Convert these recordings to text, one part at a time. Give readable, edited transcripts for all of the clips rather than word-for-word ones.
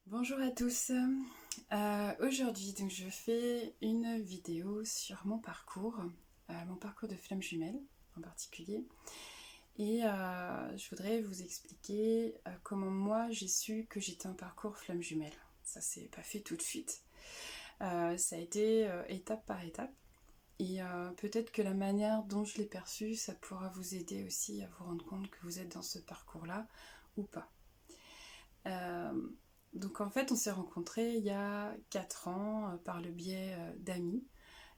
Bonjour à tous. Aujourd'hui, donc, je fais une vidéo sur mon parcours de flamme jumelle en particulier. Et je voudrais vous expliquer comment moi j'ai su que j'étais un parcours flamme jumelle. Ça s'est pas fait tout de suite. Ça a été étape par étape. Et peut-être que la manière dont je l'ai perçu, ça pourra vous aider aussi à vous rendre compte que vous êtes dans ce parcours-là ou pas. Euh, donc en fait, on s'est rencontrés il y a 4 ans par le biais d'amis.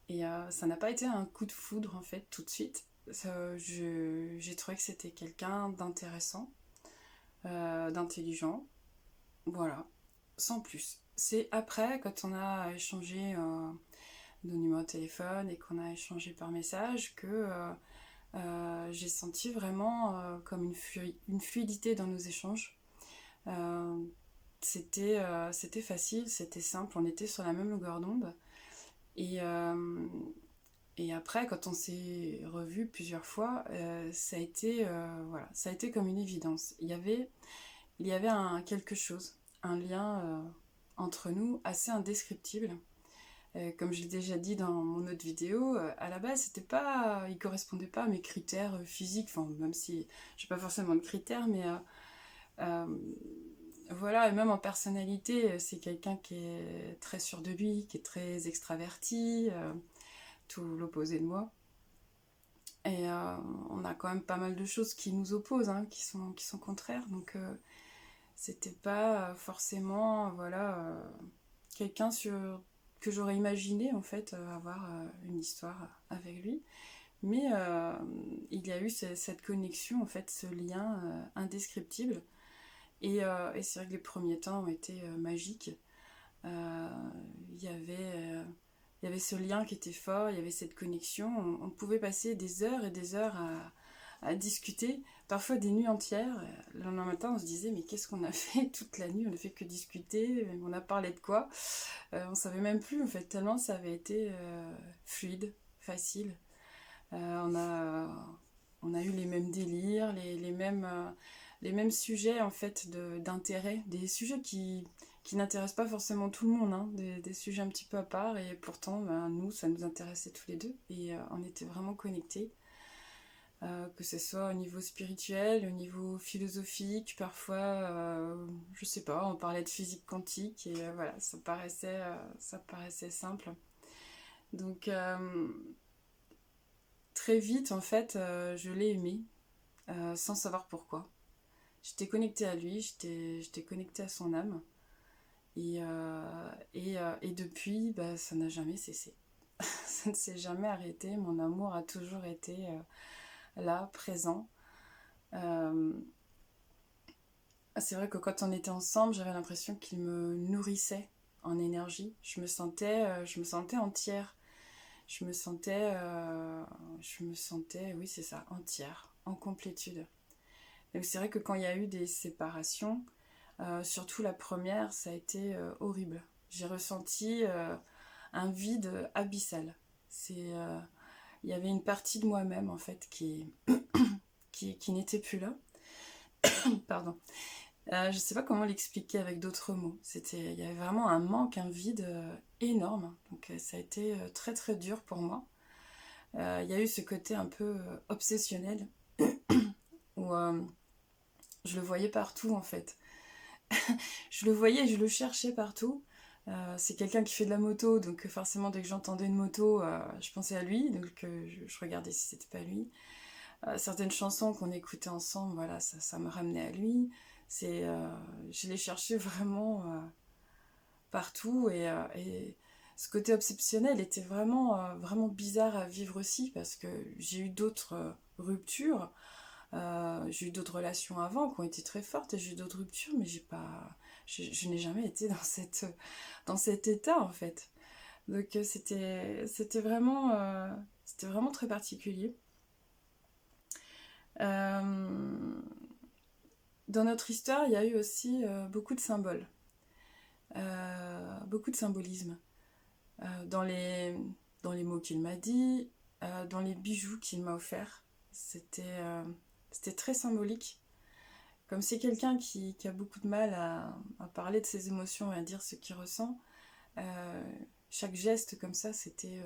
Et ça n'a pas été un coup de foudre en fait tout de suite. J'ai trouvé que c'était quelqu'un d'intéressant, d'intelligent, voilà, sans plus. C'est après, quand on a échangé nos numéros de téléphone et qu'on a échangé par message, que j'ai senti vraiment comme une fluidité dans nos échanges. Euh, c'était facile, c'était simple, on était sur la même longueur d'onde. Et, euh, et après, quand on s'est revus plusieurs fois, voilà, ça a été comme une évidence. Il y avait quelque chose, un lien entre nous assez indescriptible. Comme je l'ai déjà dit dans mon autre vidéo, à la base, il correspondait pas à mes critères physiques, enfin, même si j'ai pas forcément de critères, mais euh, voilà, et même en personnalité, c'est quelqu'un qui est très sûr de lui, qui est très extraverti, tout l'opposé de moi. Et on a quand même pas mal de choses qui nous opposent, hein, qui sont contraires. Donc c'était pas forcément voilà, quelqu'un que j'aurais imaginé en fait avoir une histoire avec lui. Mais il y a eu cette connexion, en fait, ce lien indescriptible. Et c'est vrai que les premiers temps ont été magiques. Euh, Il y avait, il y avait ce lien qui était fort, il y avait cette connexion. On pouvait passer des heures et des heures à discuter, parfois des nuits entières. Le lendemain matin, on se disait, mais qu'est-ce qu'on a fait toute la nuit? On n'a fait que discuter, on a parlé de quoi? On savait même plus, en fait, tellement ça avait été fluide, facile. On a eu les mêmes délires, les mêmes sujets en fait d'intérêt, des sujets qui n'intéressent pas forcément tout le monde, hein, des sujets un petit peu à part, et pourtant ben, nous ça nous intéressait tous les deux et on était vraiment connectés, que ce soit au niveau spirituel, au niveau philosophique, parfois je sais pas, on parlait de physique quantique et voilà, ça paraissait simple. Donc très vite en fait je l'ai aimé sans savoir pourquoi. J'étais connectée à lui, j'étais connectée à son âme. Et depuis, bah, ça n'a jamais cessé. Ça ne s'est jamais arrêté. Mon amour a toujours été là, présent. Euh, c'est vrai que quand on était ensemble, j'avais l'impression qu'il me nourrissait en énergie. Je me sentais entière. Je me sentais, oui, c'est ça, entière, en complétude. Donc c'est vrai que quand il y a eu des séparations, surtout la première, ça a été horrible. J'ai ressenti un vide abyssal. Il y avait une partie de moi-même en fait qui n'était plus là. Pardon. Je sais pas comment l'expliquer avec d'autres mots. Il y avait vraiment un manque, un vide énorme. Donc ça a été très très dur pour moi. Il y a eu ce côté un peu obsessionnel où je le voyais partout en fait. Je le voyais, je le cherchais partout. C'est quelqu'un qui fait de la moto, donc forcément dès que j'entendais une moto, je pensais à lui, donc je regardais si c'était pas lui. Certaines chansons qu'on écoutait ensemble, voilà, ça me ramenait à lui. Je l'ai cherché vraiment partout et ce côté obsessionnel était vraiment, vraiment bizarre à vivre aussi parce que j'ai eu d'autres ruptures. J'ai eu d'autres relations avant qui ont été très fortes et j'ai eu d'autres ruptures, mais je n'ai jamais été dans cet état en fait. Donc c'était vraiment très particulier. Euh, dans notre histoire, il y a eu aussi beaucoup de symboles, beaucoup de symbolisme dans les mots qu'il m'a dit, dans les bijoux qu'il m'a offerts. C'était très symbolique. Comme c'est quelqu'un qui a beaucoup de mal à parler de ses émotions et à dire ce qu'il ressent. Chaque geste comme ça, c'était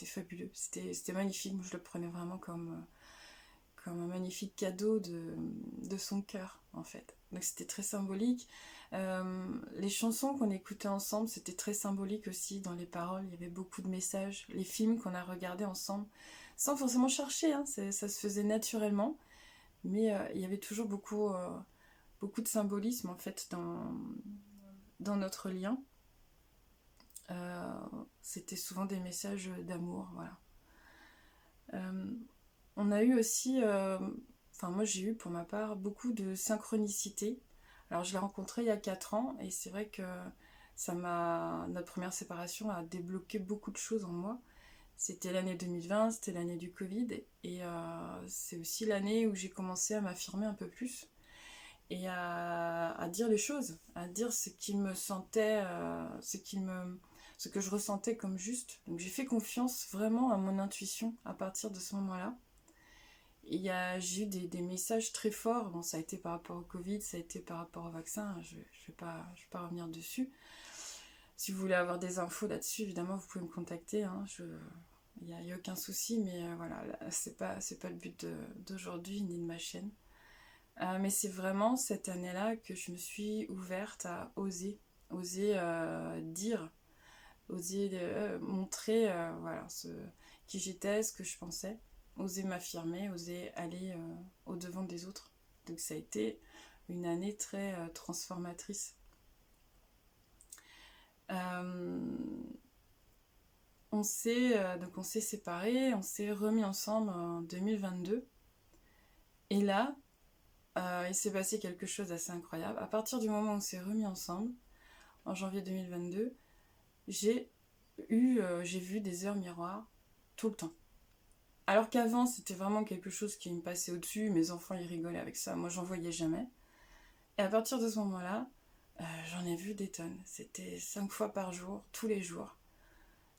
fabuleux, c'était magnifique. Moi, je le prenais vraiment comme un magnifique cadeau de son cœur, en fait. Donc c'était très symbolique. Les chansons qu'on écoutait ensemble, c'était très symbolique aussi dans les paroles. Il y avait beaucoup de messages. Les films qu'on a regardés ensemble, sans forcément chercher, hein, ça se faisait naturellement. Mais il y avait toujours beaucoup de symbolisme, en fait, dans notre lien. C'était souvent des messages d'amour, voilà. On a eu aussi, moi j'ai eu pour ma part beaucoup de synchronicité. Alors je l'ai rencontré il y a 4 ans et c'est vrai que notre première séparation a débloqué beaucoup de choses en moi. C'était l'année 2020, c'était l'année du Covid et c'est aussi l'année où j'ai commencé à m'affirmer un peu plus et à dire les choses, à dire ce qui me sentait, ce que je ressentais comme juste. Donc j'ai fait confiance vraiment à mon intuition à partir de ce moment-là. J'ai eu des messages très forts. Bon, ça a été par rapport au Covid, ça a été par rapport au vaccin. Je vais pas revenir dessus. Si vous voulez avoir des infos là-dessus, évidemment, vous pouvez me contacter. Hein. Il n'y a aucun souci, mais voilà, c'est pas le but d'aujourd'hui ni de ma chaîne. Mais c'est vraiment cette année-là que je me suis ouverte à oser dire, oser montrer voilà, qui j'étais, ce que je pensais, oser m'affirmer, oser aller au-devant des autres. Donc ça a été une année très transformatrice. On s'est séparés, on s'est remis ensemble en 2022. Et là, il s'est passé quelque chose d'assez incroyable. À partir du moment où on s'est remis ensemble, en janvier 2022, j'ai vu des heures miroirs tout le temps. Alors qu'avant, c'était vraiment quelque chose qui me passait au-dessus, mes enfants ils rigolaient avec ça, moi j'en voyais jamais. Et à partir de ce moment-là, j'en ai vu des tonnes. C'était 5 fois par jour, tous les jours.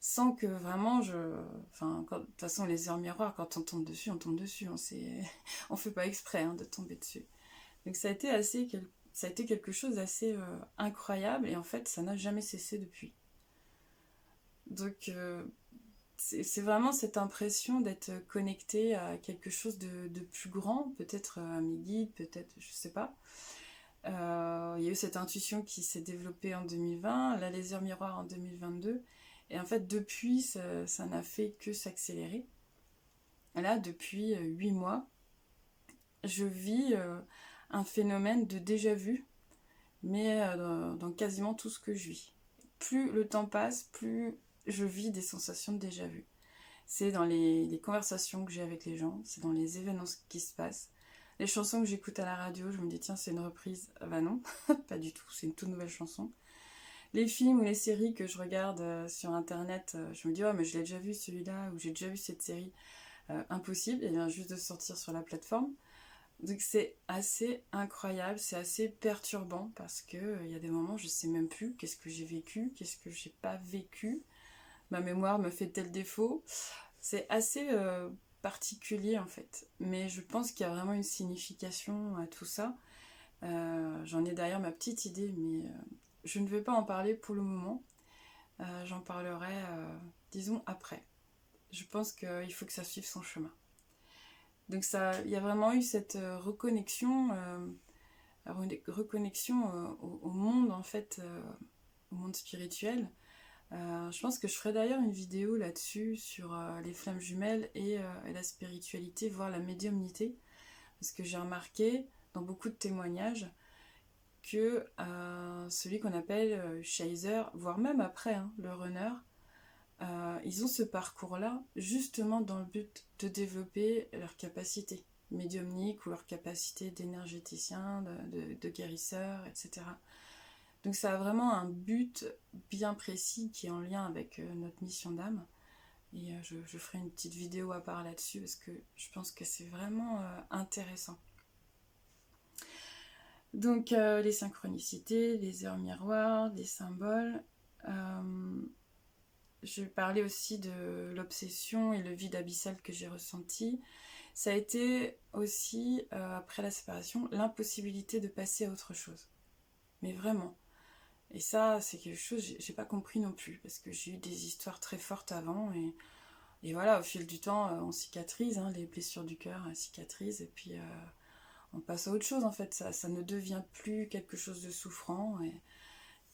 Sans que vraiment de toute façon, les heures miroirs, quand on tombe dessus, on tombe dessus. On fait pas exprès de tomber dessus. Donc ça a été quelque chose d'assez incroyable et en fait, ça n'a jamais cessé depuis. Donc c'est vraiment cette impression d'être connecté à quelque chose de plus grand, peut-être à mes guides, peut-être, je sais pas. Il y a eu cette intuition qui s'est développée en 2020, là les heures miroirs en 2022, et en fait depuis ça n'a fait que s'accélérer. Là depuis 8 mois, je vis un phénomène de déjà-vu, mais dans quasiment tout ce que je vis. Plus le temps passe, plus je vis des sensations de déjà-vu. C'est dans les conversations que j'ai avec les gens, c'est dans les événements qui se passent. Les chansons que j'écoute à la radio, je me dis tiens c'est une reprise. Ah bah non, pas du tout, c'est une toute nouvelle chanson. Les films ou les séries que je regarde sur internet, je me dis oh mais je l'ai déjà vu celui-là ou j'ai déjà vu cette série. Impossible, il vient juste de sortir sur la plateforme. Donc c'est assez incroyable, c'est assez perturbant parce que il y a des moments je sais même plus qu'est-ce que j'ai vécu, qu'est-ce que j'ai pas vécu. Ma mémoire me fait tel défaut. C'est assez particulier en fait. Mais je pense qu'il y a vraiment une signification à tout ça. J'en ai d'ailleurs ma petite idée, mais je ne vais pas en parler pour le moment. J'en parlerai, disons, après. Je pense qu'il faut que ça suive son chemin. Donc il y a vraiment eu cette reconnexion, au monde en fait, au monde spirituel. Je pense que je ferai d'ailleurs une vidéo là-dessus sur les flammes jumelles et la spiritualité, voire la médiumnité, parce que j'ai remarqué dans beaucoup de témoignages que celui qu'on appelle chaser, voire même après le runner, ils ont ce parcours-là justement dans le but de développer leur capacité médiumnique ou leur capacité d'énergéticien, de guérisseur, etc. Donc ça a vraiment un but bien précis qui est en lien avec notre mission d'âme. Et je ferai une petite vidéo à part là-dessus parce que je pense que c'est vraiment intéressant. Donc les synchronicités, les heures miroirs, les symboles. Je parlais aussi de l'obsession et le vide abyssal que j'ai ressenti. Ça a été aussi, après la séparation, l'impossibilité de passer à autre chose. Mais vraiment. Et ça, c'est quelque chose que j'ai pas compris non plus, parce que j'ai eu des histoires très fortes avant, et voilà, au fil du temps, on cicatrise, hein, les blessures du cœur cicatrisent, et puis on passe à autre chose en fait, ça ne devient plus quelque chose de souffrant,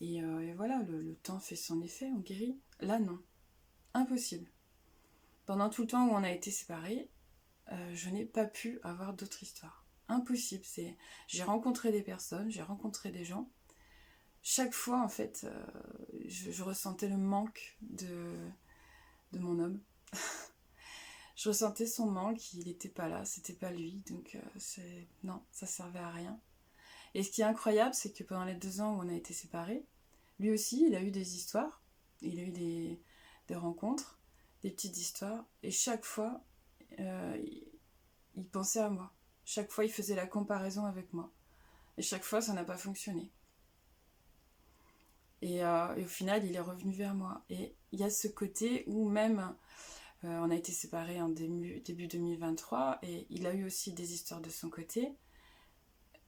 et voilà, le temps fait son effet, on guérit. Là, non, impossible. Pendant tout le temps où on a été séparés, je n'ai pas pu avoir d'autres histoires. Impossible, j'ai rencontré des personnes, j'ai rencontré des gens. Chaque fois, en fait, je ressentais le manque de mon homme. Je ressentais son manque, il n'était pas là, c'était pas lui, donc non, ça servait à rien. Et ce qui est incroyable, c'est que pendant les 2 ans où on a été séparés, lui aussi, il a eu des histoires, il a eu des rencontres, des petites histoires, et chaque fois, il pensait à moi. Chaque fois, il faisait la comparaison avec moi. Et chaque fois, ça n'a pas fonctionné. Et au final, il est revenu vers moi. Et il y a ce côté où même, on a été séparés en début 2023, et il a eu aussi des histoires de son côté.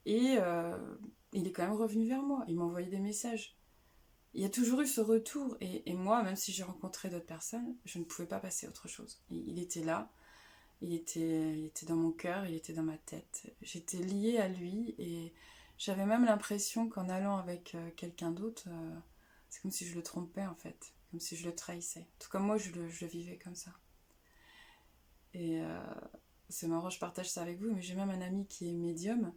Et il est quand même revenu vers moi. Il m'a envoyé des messages. Il y a toujours eu ce retour. Et moi, même si j'ai rencontré d'autres personnes, je ne pouvais pas passer à autre chose. Il était là. Il était dans mon cœur, il était dans ma tête. J'étais liée à lui, et j'avais même l'impression qu'en allant avec quelqu'un d'autre, c'est comme si je le trompais en fait, comme si je le trahissais. En tout cas, moi, je le vivais comme ça. Et c'est marrant, je partage ça avec vous, mais j'ai même un ami qui est médium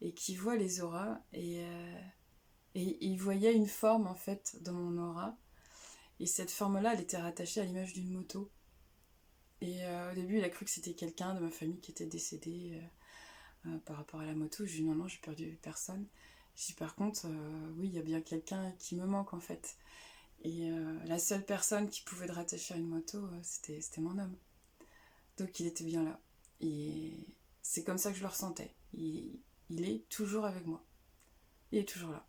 et qui voit les auras, et il voyait une forme en fait dans mon aura. Et cette forme-là, elle était rattachée à l'image d'une moto. Et au début, il a cru que c'était quelqu'un de ma famille qui était décédé par rapport à la moto. Je lui ai dit non, j'ai perdu personne. Je dis par contre, oui, il y a bien quelqu'un qui me manque en fait. Et la seule personne qui pouvait le rattacher à une moto, c'était mon homme. Donc il était bien là. Et c'est comme ça que je le ressentais. Il est toujours avec moi. Il est toujours là.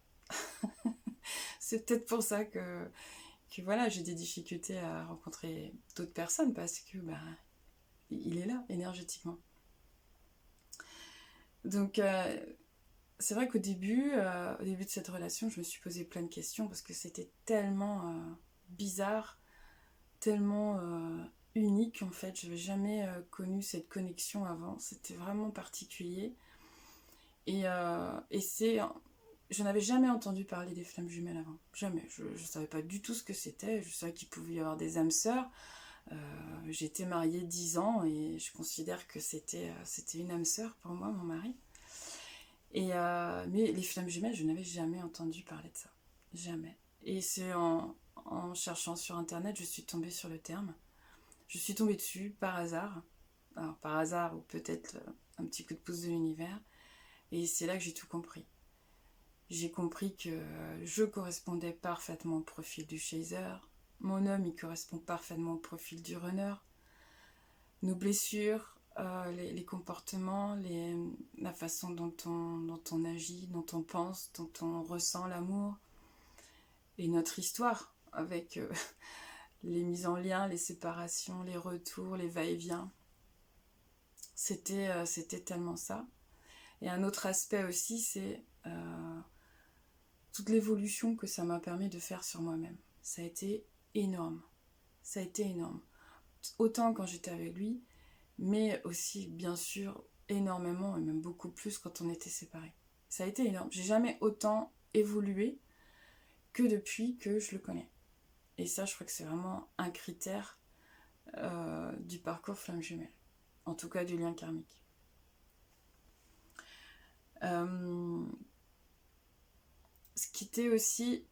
C'est peut-être pour ça que voilà, j'ai des difficultés à rencontrer d'autres personnes, parce que il est là énergétiquement. Donc c'est vrai qu'au début de cette relation, je me suis posé plein de questions, parce que c'était tellement bizarre, tellement unique en fait. Je n'avais jamais connu cette connexion avant. C'était vraiment particulier. Et je n'avais jamais entendu parler des flammes jumelles avant. Jamais. Je ne savais pas du tout ce que c'était. Je savais qu'il pouvait y avoir des âmes sœurs. J'étais mariée 10 ans, et je considère que c'était une âme sœur pour moi, mon mari. Mais les flammes jumelles, je n'avais jamais entendu parler de ça. Jamais. Et c'est en cherchant sur internet, je suis tombée sur le terme. Je suis tombée dessus par hasard. Alors par hasard, ou peut-être un petit coup de pouce de l'univers. Et c'est là que j'ai tout compris. J'ai compris que je correspondais parfaitement au profil du chaser. Mon homme, il correspond parfaitement au profil du runner. Nos blessures, les comportements, la façon dont on agit, dont on pense, dont on ressent l'amour, et notre histoire avec les mises en lien, les séparations, les retours, les va-et-vient. C'était tellement ça. Et un autre aspect aussi, c'est toute l'évolution que ça m'a permis de faire sur moi-même. Ça a été énorme. Ça a été énorme. Autant quand j'étais avec lui, mais aussi, bien sûr, énormément, et même beaucoup plus quand on était séparés. Ça a été énorme. J'ai jamais autant évolué que depuis que je le connais. Et ça, je crois que c'est vraiment un critère du parcours flamme jumelle. En tout cas, du lien karmique. Ce qui était aussi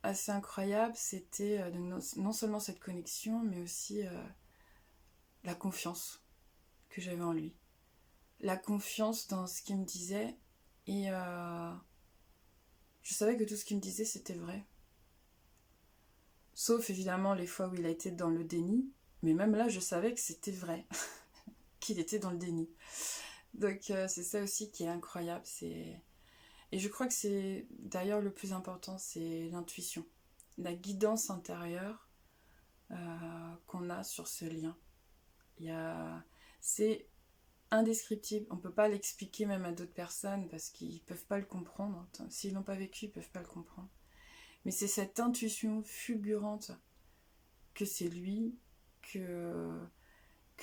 assez incroyable, c'était non seulement cette connexion, mais aussi la confiance que j'avais en lui. La confiance dans ce qu'il me disait, et je savais que tout ce qu'il me disait, c'était vrai. Sauf évidemment les fois où il a été dans le déni, mais même là, je savais que c'était vrai, qu'il était dans le déni. Donc c'est ça aussi qui est incroyable. Et je crois que c'est d'ailleurs le plus important, c'est l'intuition, la guidance intérieure qu'on a sur ce lien. C'est indescriptible, on ne peut pas l'expliquer même à d'autres personnes, parce qu'ils ne peuvent pas le comprendre. S'ils ne l'ont pas vécu, ils ne peuvent pas le comprendre. Mais c'est cette intuition fulgurante que c'est lui, que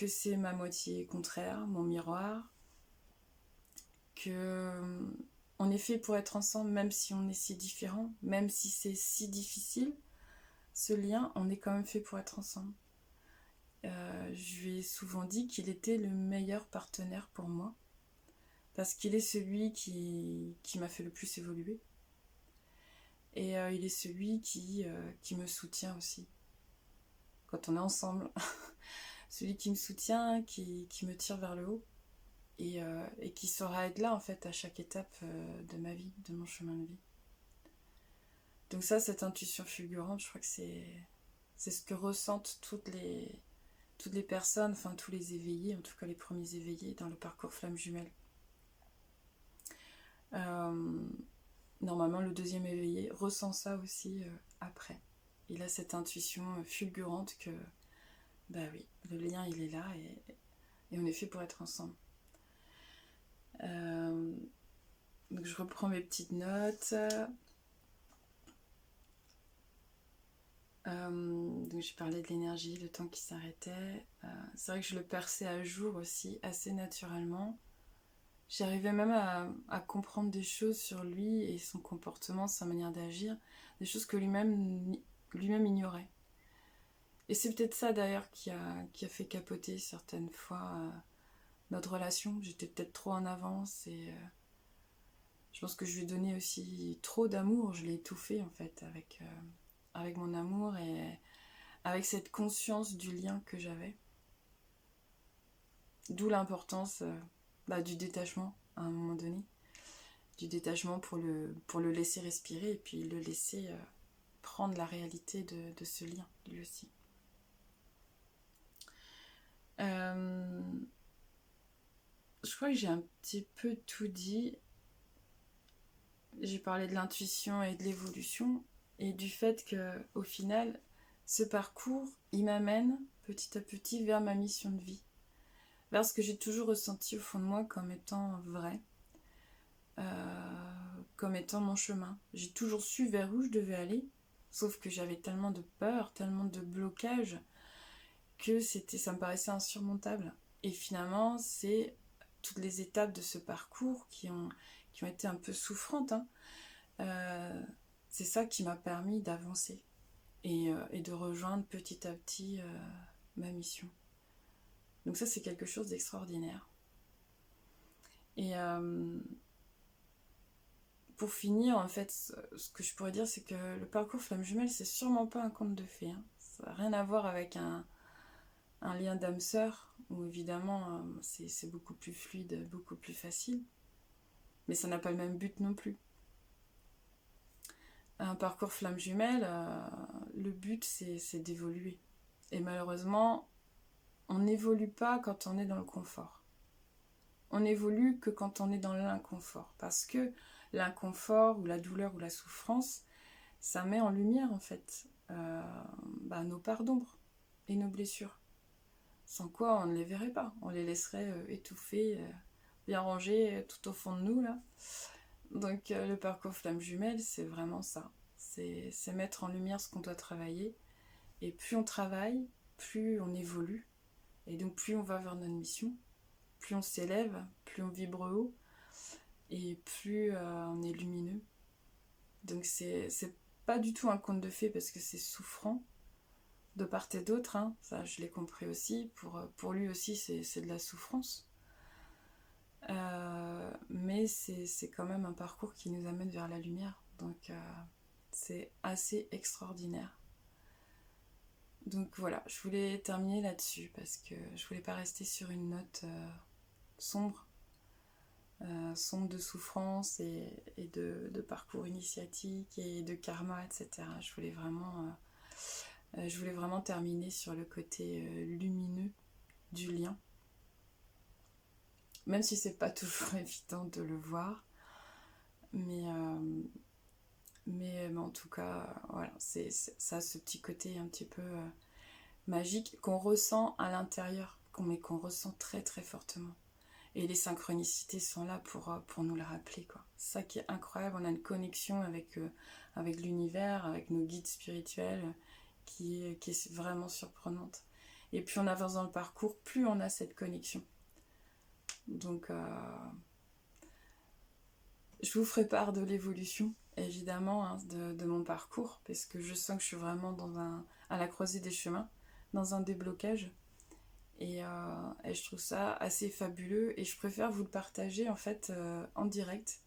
c'est ma moitié contraire, mon miroir, que on est fait pour être ensemble même si on est si différents, même si c'est si difficile, ce lien, on est quand même fait pour être ensemble. Je lui ai souvent dit qu'il était le meilleur partenaire pour moi, parce qu'il est celui qui m'a fait le plus évoluer. Et il est celui qui me soutient aussi, quand on est ensemble. Celui qui me soutient, qui me tire vers le haut, et qui saura être là, en fait, à chaque étape de ma vie, de mon chemin de vie. Donc ça, cette intuition fulgurante, je crois que c'est ce que ressentent toutes les personnes, enfin tous les éveillés, en tout cas les premiers éveillés dans le parcours Flamme Jumelle. Normalement, le deuxième éveillé ressent ça aussi après. Il a cette intuition fulgurante que, bah oui, le lien il est là et on est fait pour être ensemble. Donc je reprends mes petites notes. Donc j'ai parlé de l'énergie, le temps qui s'arrêtait. C'est vrai que je le perçais à jour aussi, assez naturellement. J'arrivais même à comprendre des choses sur lui et son comportement, sa manière d'agir, des choses que lui-même ignorait. Et c'est peut-être ça d'ailleurs qui a fait capoter certaines fois notre relation. J'étais peut-être trop en avance et je pense que je lui ai donné aussi trop d'amour. Je l'ai étouffé en fait avec mon amour et avec cette conscience du lien que j'avais. D'où l'importance du détachement à un moment donné. Du détachement pour le laisser respirer et puis le laisser prendre la réalité de ce lien, lui aussi. Je crois que j'ai un petit peu tout dit. J'ai parlé de l'intuition et de l'évolution et du fait qu'au final, ce parcours, il m'amène petit à petit vers ma mission de vie, vers ce que j'ai toujours ressenti au fond de moi comme étant vrai, comme étant mon chemin. J'ai toujours su vers où je devais aller, sauf que j'avais tellement de peur, tellement de blocage que ça me paraissait insurmontable. Et finalement, c'est toutes les étapes de ce parcours qui ont été un peu souffrantes, c'est ça qui m'a permis d'avancer et de rejoindre petit à petit ma mission. Donc ça, c'est quelque chose d'extraordinaire. Et pour finir, en fait, ce que je pourrais dire, c'est que le parcours Flamme Jumelle, c'est sûrement pas un conte de fées. Ça n'a rien à voir avec un lien d'âme sœur, où évidemment c'est beaucoup plus fluide, beaucoup plus facile. Mais ça n'a pas le même but non plus. Un parcours Flamme Jumelle, le but c'est d'évoluer. Et malheureusement, on n'évolue pas quand on est dans le confort. On évolue que quand on est dans l'inconfort. Parce que l'inconfort ou la douleur ou la souffrance, ça met en lumière en fait nos parts d'ombre et nos blessures. Sans quoi on ne les verrait pas. On les laisserait étouffer, bien rangés tout au fond de nous là. Donc le parcours Flamme Jumelle, c'est vraiment ça. C'est mettre en lumière ce qu'on doit travailler. Et plus on travaille, plus on évolue. Et donc plus on va vers notre mission, plus on s'élève, plus on vibre haut, et plus on est lumineux. Donc c'est pas du tout un conte de fées parce que c'est souffrant de part et d'autre, ça je l'ai compris aussi. Pour lui aussi c'est de la souffrance. Mais c'est quand même un parcours qui nous amène vers la lumière. Donc c'est assez extraordinaire. Donc voilà, je voulais terminer là-dessus parce que je voulais pas rester sur une note sombre de souffrance et de parcours initiatique et de karma, etc. Je voulais vraiment terminer sur le côté lumineux du lien, même si c'est pas toujours évident de le voir, mais en tout cas voilà, c'est ça, ce petit côté un petit peu magique qu'on ressent à l'intérieur, mais qu'on ressent très très fortement. Et les synchronicités sont là pour nous le rappeler, quoi. C'est ça qui est incroyable, on a une connexion avec avec l'univers, avec nos guides spirituels, qui est vraiment surprenante. Et plus on avance dans le parcours, plus on a cette connexion. Donc, je vous ferai part de l'évolution, évidemment, hein, de mon parcours, parce que je sens que je suis vraiment à la croisée des chemins, dans un déblocage. Et je trouve ça assez fabuleux, et je préfère vous le partager en fait en direct.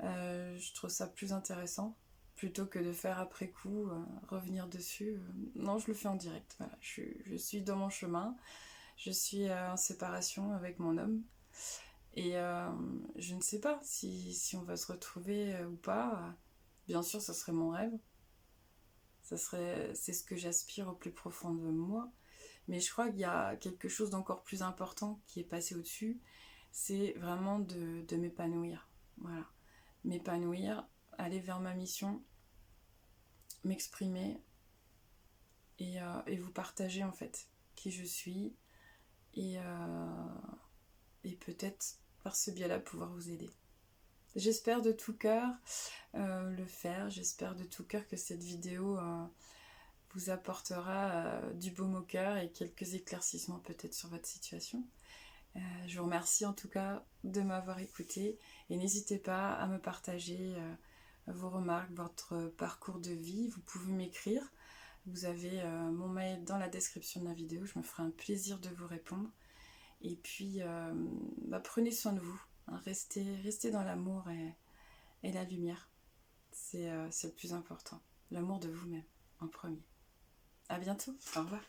Je trouve ça plus intéressant, plutôt que de faire après coup, revenir dessus. Non, je le fais en direct. Voilà. Je suis dans mon chemin, je suis en séparation avec mon homme. Et je ne sais pas si on va se retrouver ou pas. Bien sûr, ça serait mon rêve. C'est ce que j'aspire au plus profond de moi. Mais je crois qu'il y a quelque chose d'encore plus important qui est passé au-dessus. C'est vraiment de m'épanouir. Voilà. M'épanouir, aller vers ma mission, m'exprimer et vous partager en fait qui je suis et peut-être par ce biais-là pouvoir vous aider. J'espère de tout cœur le faire, j'espère de tout cœur que cette vidéo vous apportera du baume au cœur et quelques éclaircissements peut-être sur votre situation. Je vous remercie en tout cas de m'avoir écouté et n'hésitez pas à me partager vos remarques, votre parcours de vie. Vous pouvez m'écrire, vous avez mon mail dans la description de la vidéo, je me ferai un plaisir de vous répondre. Et puis, prenez soin de vous, hein, restez dans l'amour et la lumière. C'est le plus important. L'amour de vous-même, en premier. À bientôt, au revoir.